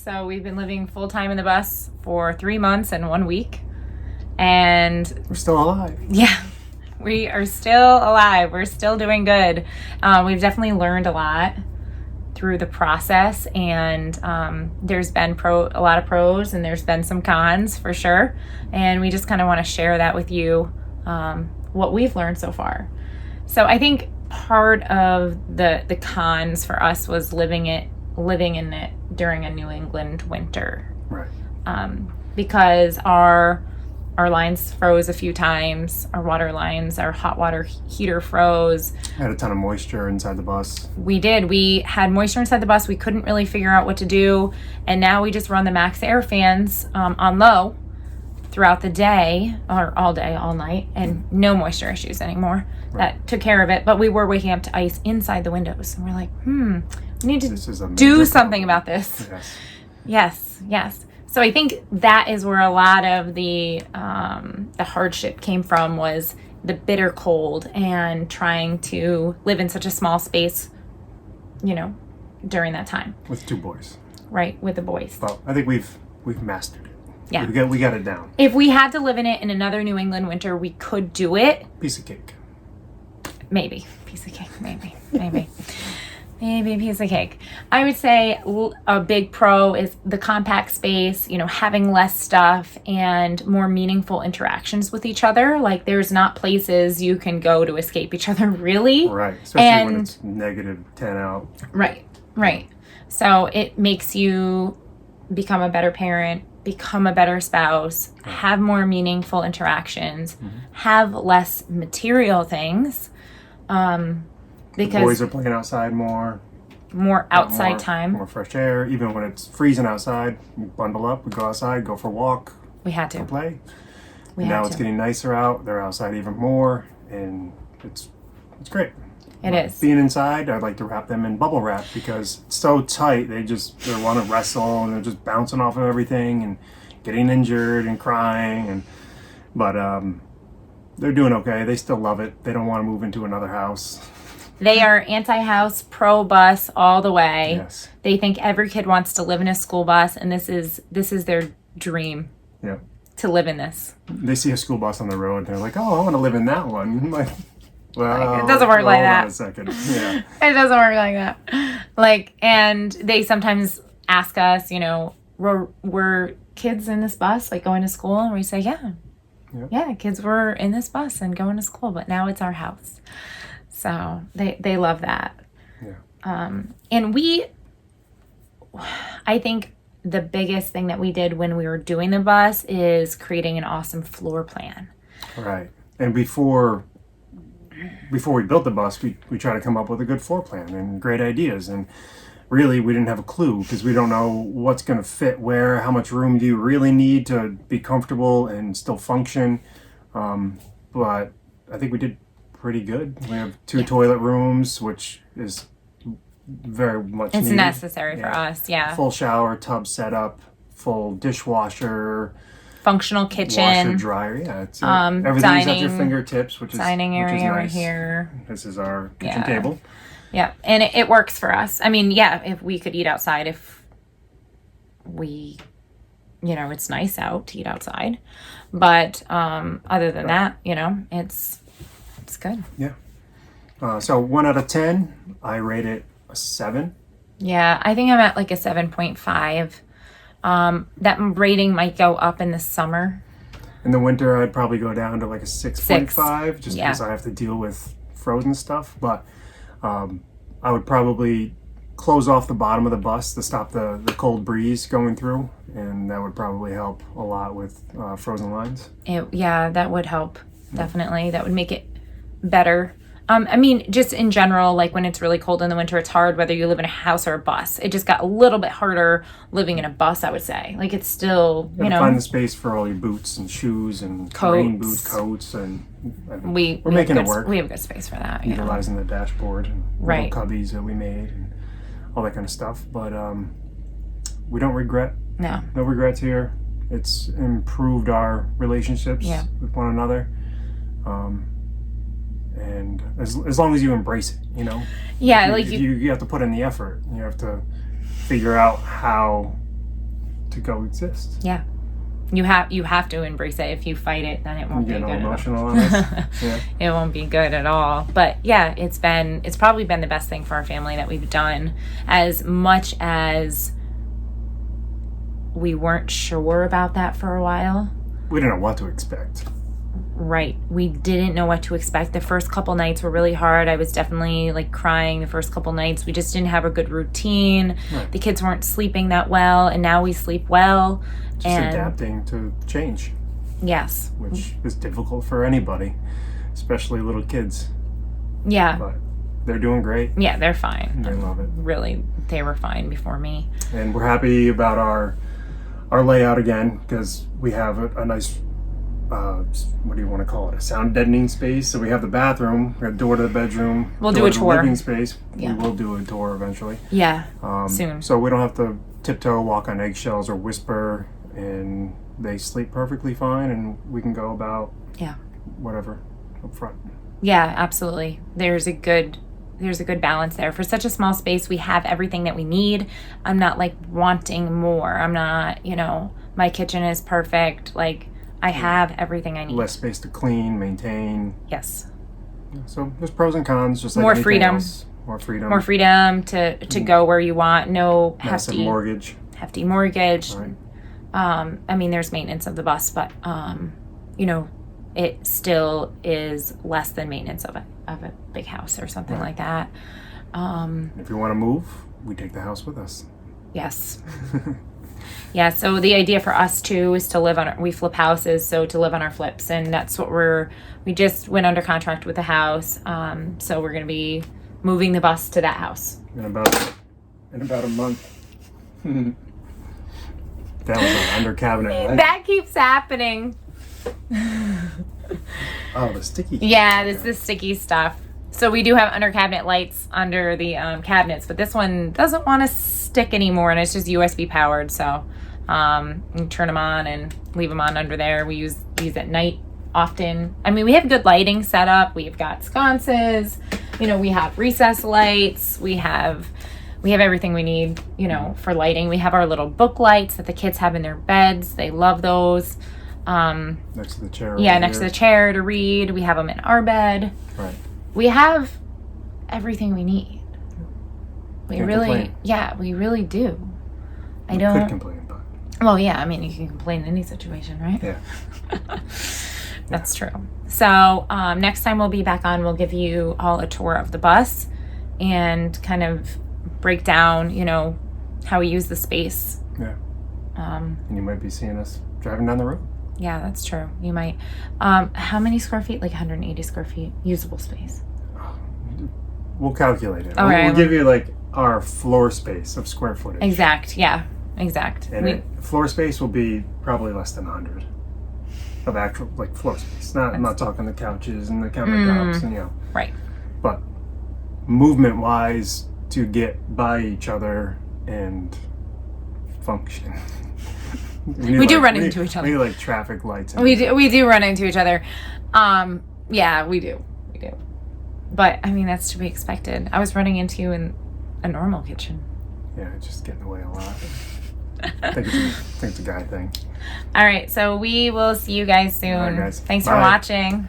So we've been living full-time in the bus for 3 months and 1 week. And we're still alive. Yeah, we are still alive. We're still doing good. We've definitely learned a lot through the process, and there's been a lot of pros and there's been some cons for sure. And we just kind of want to share that with you, what we've learned so far. So I think part of the cons for us was living in it during a New England winter. Right. Because our lines froze a few times. Our water lines, our hot water heater froze. Had a ton of moisture inside the bus. We did. We had moisture inside the bus. We couldn't really figure out what to do. And now we just run the max air fans on low throughout the day, or all day, all night, and no moisture issues anymore. Right. That took care of it. But we were waking up to ice inside the windows. And we're like, we need to do something about this. Yes. So I think that is where a lot of the hardship came from, was the bitter cold and trying to live in such a small space, during that time. With 2 boys. Right, with the boys. Well, I think we've mastered it. Yeah. We got it down. If we had to live in it in another New England winter, we could do it. Piece of cake. Maybe. Piece of cake, maybe. Maybe a piece of cake. I would say a big pro is the compact space, having less stuff and more meaningful interactions with each other. Like, there's not places you can go to escape each other, really. Right, especially when it's -10 out. Right. So it makes you become a better parent, become a better spouse, have more meaningful interactions, have less material things. Because the boys are playing outside more outside time, more fresh air. Even when it's freezing outside, we bundle up, we go outside, go for a walk. We had to play. Now it's getting nicer out. They're outside even more, and it's great. It is. Being inside, I'd like to wrap them in bubble wrap because it's so tight. They want to wrestle, and they're just bouncing off of everything and getting injured and crying. But they're doing okay. They still love it. They don't want to move into another house. They are anti-house, pro-bus all the way. Yes. They think every kid wants to live in a school bus, and this is their dream. Yeah. To live in this. They see a school bus on the road, and they're like, "Oh, I want to live in that one." I'm like, well, it doesn't work like that. Hold on a second. Yeah. It doesn't work like that. And they sometimes ask us, were kids in this bus, going to school? And we say, yeah, kids were in this bus and going to school, but now it's our house. So they love that. Yeah. And I think the biggest thing that we did when we were doing the bus is creating an awesome floor plan. Right. And before we built the bus, we tried to come up with a good floor plan and great ideas. And really, we didn't have a clue because we don't know what's going to fit where, how much room do you really need to be comfortable and still function. But I think we did pretty good. We have 2 toilet rooms, which is very much it's needed. Necessary for us. Full shower, tub setup, full dishwasher, functional kitchen, washer, dryer. It's everything's at your fingertips, which is dining area nice. Right here. This is our kitchen table. Yeah, and it works for us. I mean, if we could eat outside, if we, it's nice out to eat outside, but other than that, it's good. Yeah. So 1 out of 10, I rate it a 7. Yeah, I think I'm at a 7.5. That rating might go up in the summer. In the winter, I'd probably go down to a 6.5, just because I have to deal with frozen stuff. But I would probably close off the bottom of the bus to stop the cold breeze going through, and that would probably help a lot with frozen lines. That would help, definitely. That would make it better. I mean, just in general, when it's really cold in the winter, it's hard whether you live in a house or a bus. It just got a little bit harder living in a bus, I would say. It's still, find the space for all your boots and shoes and rain boots, coats, and we're making it work. We have good space for that. Utilizing the dashboard and right. little cubbies that we made and all that kind of stuff. But we don't regret. No regrets here. It's improved our relationships with one another. And as long as you embrace it, Yeah, you have to put in the effort. You have to figure out how to coexist. Yeah. You have to embrace it. If you fight it, then it won't be good. You get all emotional on us. Yeah. It won't be good at all. But yeah, it's probably been the best thing for our family that we've done. As much as we weren't sure about that for a while. We didn't know what to expect. Right. We didn't know what to expect. The first couple nights were really hard. I was definitely like crying the first couple nights. We just didn't have a good routine. Right. The kids weren't sleeping that well, and now we sleep well. Just adapting to change. Yes. Which is difficult for anybody, especially little kids. Yeah. But they're doing great. Yeah, they're fine. They love it. Really, they were fine before me. And we're happy about our layout again, because we have a nice, what do you want to call it? A sound deadening space. So we have the bathroom, we have a door to the bedroom. We'll do a tour. Living space. Yeah. We will do a tour eventually. Yeah. Soon. So we don't have to tiptoe, walk on eggshells, or whisper. And they sleep perfectly fine, and we can go about whatever up front. Yeah, absolutely. There's a good balance there. For such a small space, we have everything that we need. I'm not like wanting more. I'm not, my kitchen is perfect. Like I have everything I need. Less space to clean, maintain. Yes. So there's pros and cons, just like more anything freedom. else. More freedom to go where you want. No hefty mortgage. Right. There's maintenance of the bus, but it still is less than maintenance of a big house or something like that. If you want to move, we take the house with us. Yes. Yeah. So the idea for us too is to live we flip houses, so to live on our flips, and that's what we just went under contract with the house. So we're going to be moving the bus to that house in about a month. That was an under cabinet, right? That keeps happening. Oh, the sticky. Yeah, this is the sticky stuff. So we do have under cabinet lights under the cabinets, but this one doesn't want to stick anymore, and it's just USB powered. So you turn them on and leave them on under there. We use these at night often. We have good lighting set up. We've got sconces. We have recess lights. We have everything we need, for lighting. We have our little book lights that the kids have in their beds. They love those. Next to the chair. Yeah, next to the chair to read. We have them in our bed. Right. We have everything we need. We Can't really, complain. yeah, we really do. You could complain, but. Well, yeah, you can complain in any situation, right? Yeah. That's true. So next time we'll be back on, we'll give you all a tour of the bus and kind of break down, how we use the space. Yeah. And you might be seeing us driving down the road. Yeah, that's true. You might. How many square feet? Like 180 square feet usable space. We'll calculate it. All right. We'll give you like our floor space of square footage. Exact. And floor space will be probably less than 100 of actual floor space. I'm not talking the couches and the countertops and Right. But movement wise, to get by each other and function. We do run into each other. We need traffic lights. We do run into each other. Yeah, we do. But that's to be expected. I was running into you in a normal kitchen. Yeah, just get in the way a lot. I think it's a guy thing. All right, so we will see you guys soon. All right, guys. Thanks Bye. for watching.